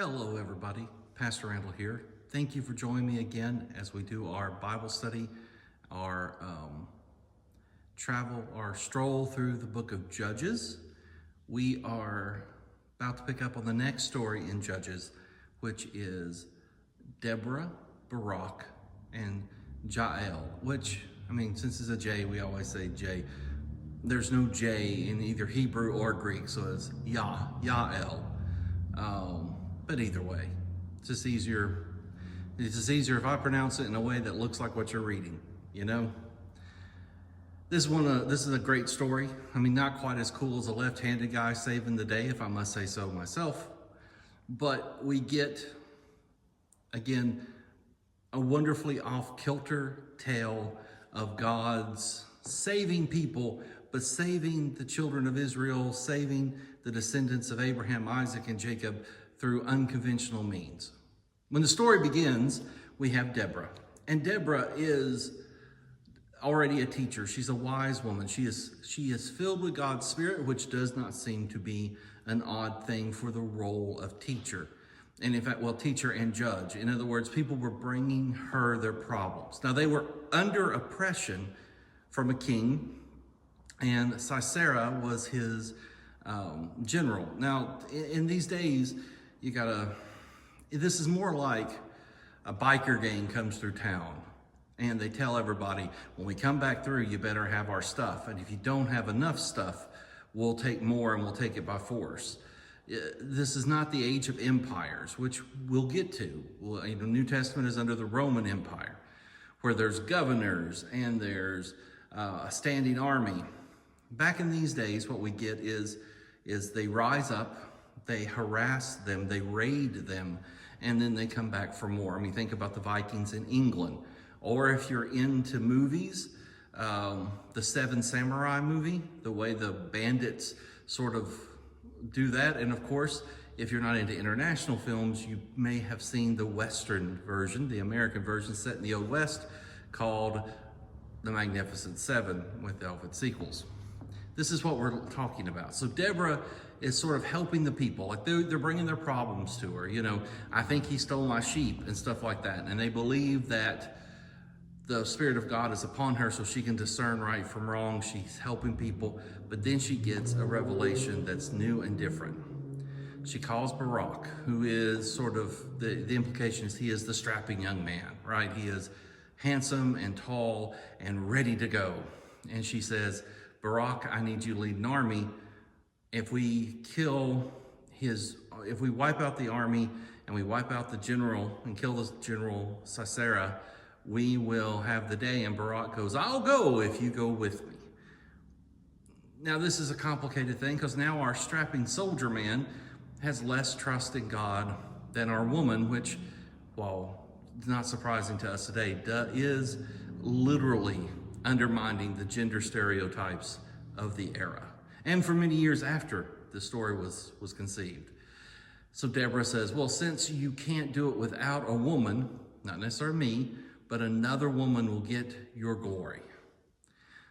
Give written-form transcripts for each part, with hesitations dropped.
Hello, everybody. Pastor Randall here. Thank you for joining me again as we do our Bible study, our our stroll through the book of Judges. We are about to pick up on the next story in Judges, which is Deborah, Barak, and Jael, which, since it's a J, we always say J. There's no J in either Hebrew or Greek, so it's Yael. But either way, it's just easier. It's just easier if I pronounce it in a way that looks like what you're reading, you know? This is a great story. Not quite as cool as a left-handed guy saving the day, if I must say so myself. But we get, again, a wonderfully off-kilter tale of God's saving people, but saving the children of Israel, saving the descendants of Abraham, Isaac, and Jacob through unconventional means. When the story begins, we have Deborah. And Deborah is already a teacher. She's a wise woman. She is filled with God's Spirit, which does not seem to be an odd thing for the role of teacher. And in fact, teacher and judge. In other words, people were bringing her their problems. Now, they were under oppression from a king, and Sisera was his general. Now, in these days, this is more like a biker gang comes through town and they tell everybody, when we come back through, you better have our stuff. And if you don't have enough stuff, we'll take more and we'll take it by force. This is not the age of empires, which we'll get to. New Testament is under the Roman Empire, where there's governors and there's a standing army. Back in these days, what we get is they rise up, they harass them, they raid them, and then they come back for more. Think about the Vikings in England. Or if you're into movies, the Seven Samurai movie, the way the bandits sort of do that. And of course, if you're not into international films, you may have seen the Western version, the American version set in the Old West, called The Magnificent Seven with velvet sequels. This is what we're talking about. So Deborah is sort of helping the people. Like they're bringing their problems to her. I think he stole my sheep and stuff like that. And they believe that the Spirit of God is upon her so she can discern right from wrong. She's helping people. But then she gets a revelation that's new and different. She calls Barak, who is sort of, the implication is he is the strapping young man, right? He is handsome and tall and ready to go. And she says, Barak, I need you to lead an army. If we wipe out the army and we wipe out the general and kill the general Sisera, we will have the day. And Barak goes, I'll go if you go with me. Now, this is a complicated thing because now our strapping soldier man has less trust in God than our woman, which, while not surprising to us today, is literally undermining the gender stereotypes of the era. And for many years after the story was conceived. So Deborah says, well, since you can't do it without a woman, not necessarily me, but another woman will get your glory.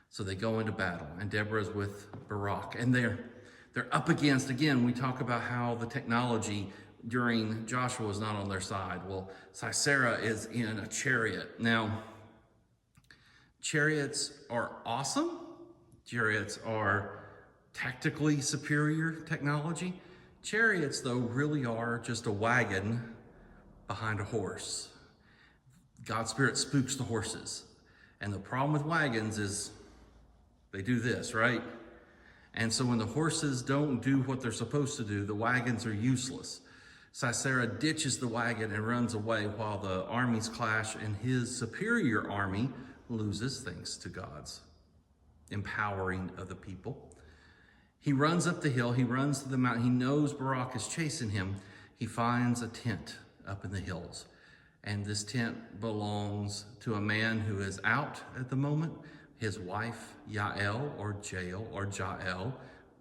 So they go into battle, and Deborah is with Barak. And they're up against, again, we talk about how the technology during Joshua was not on their side. Well, Sisera is in a chariot. Now, chariots are awesome. Chariots are tactically superior technology. Chariots, though, really are just a wagon behind a horse. God's Spirit spooks the horses. And the problem with wagons is they do this, right? And so when the horses don't do what they're supposed to do, the wagons are useless. Sisera ditches the wagon and runs away while the armies clash, and his superior army loses thanks to God's empowering of the people. He runs up the hill, he runs to the mountain, he knows Barak is chasing him. He finds a tent up in the hills. And this tent belongs to a man who is out at the moment. His wife, Jael,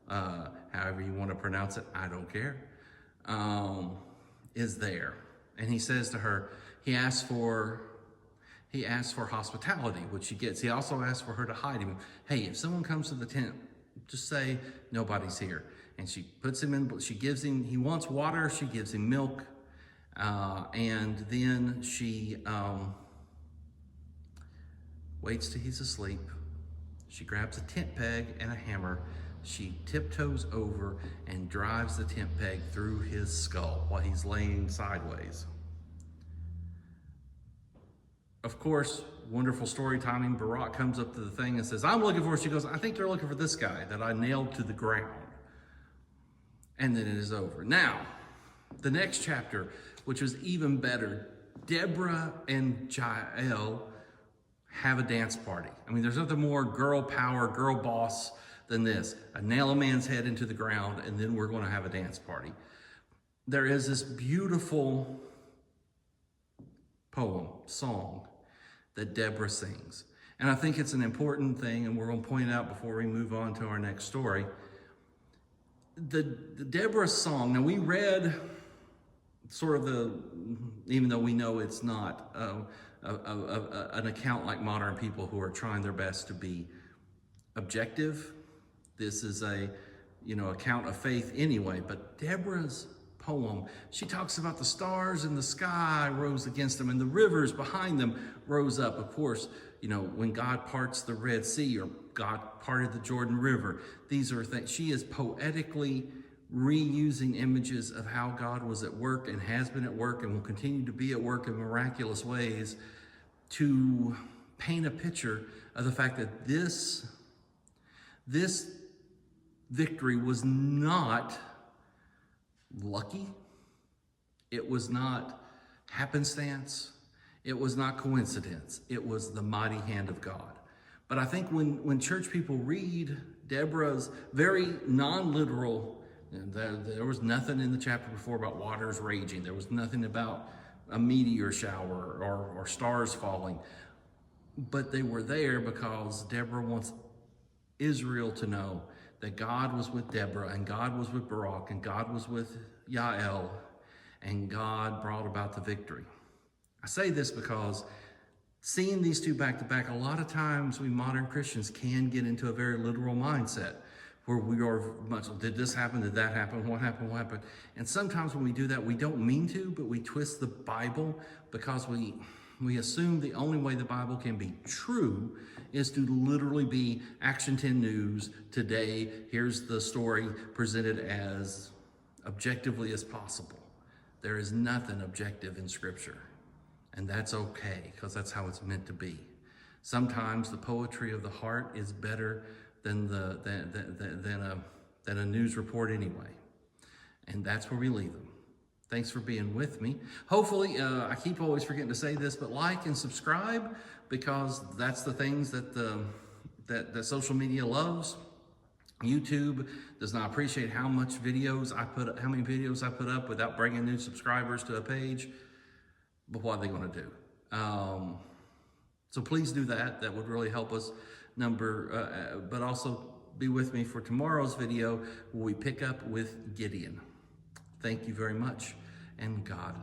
however you want to pronounce it, I don't care, is there. And he says to her, he asks for hospitality, which she gets. He also asks for her to hide him. Hey, if someone comes to the tent, just say nobody's here. And she puts him in, he wants water, she gives him milk, And then she waits till he's asleep. She grabs a tent peg and a hammer. She tiptoes over and drives the tent peg through his skull while he's laying sideways. Of course, wonderful story timing. Barak comes up to the thing and says, I'm looking for, she goes, I think they're looking for this guy that I nailed to the ground. And then it is over. Now, the next chapter, which was even better, Deborah and Jael have a dance party. I mean, there's nothing more girl power, girl boss than this. I nail a man's head into the ground, and then we're going to have a dance party. There is this beautiful poem, song, that Deborah sings. And I think it's an important thing, and we're going to point it out before we move on to our next story. The Deborah song, now we read sort of even though we know it's not an account like modern people who are trying their best to be objective. This is a, account of faith anyway, but Deborah's poem, she talks about the stars in the sky rose against them and the rivers behind them rose up. Of course, when God parts the Red Sea or God parted the Jordan River, these are things. She is poetically reusing images of how God was at work and has been at work and will continue to be at work in miraculous ways to paint a picture of the fact that this victory was not lucky. It was not happenstance. It was not coincidence. It was the mighty hand of God. But I think when church people read Deborah's very non-literal, there was nothing in the chapter before about waters raging. There was nothing about a meteor shower or stars falling. But they were there because Deborah wants Israel to know that God was with Deborah and God was with Barak and God was with Jael and God brought about the victory. I say this because seeing these two back to back, a lot of times we modern Christians can get into a very literal mindset where we are much, did this happen, did that happen, what happened, what happened? And sometimes when we do that, we don't mean to, but we twist the Bible because we assume the only way the Bible can be true is to literally be Action 10 News today. Here's the story presented as objectively as possible. There is nothing objective in Scripture, and that's okay because that's how it's meant to be. Sometimes the poetry of the heart is better than a news report anyway, and that's where we leave them. Thanks for being with me. Hopefully, I keep always forgetting to say this, but like and subscribe because that's the things that social media loves. YouTube does not appreciate how many videos I put up without bringing new subscribers to a page. But what are they going to do? So please do that. That would really help us. But also be with me for tomorrow's video where we pick up with Gideon. Thank you very much, and God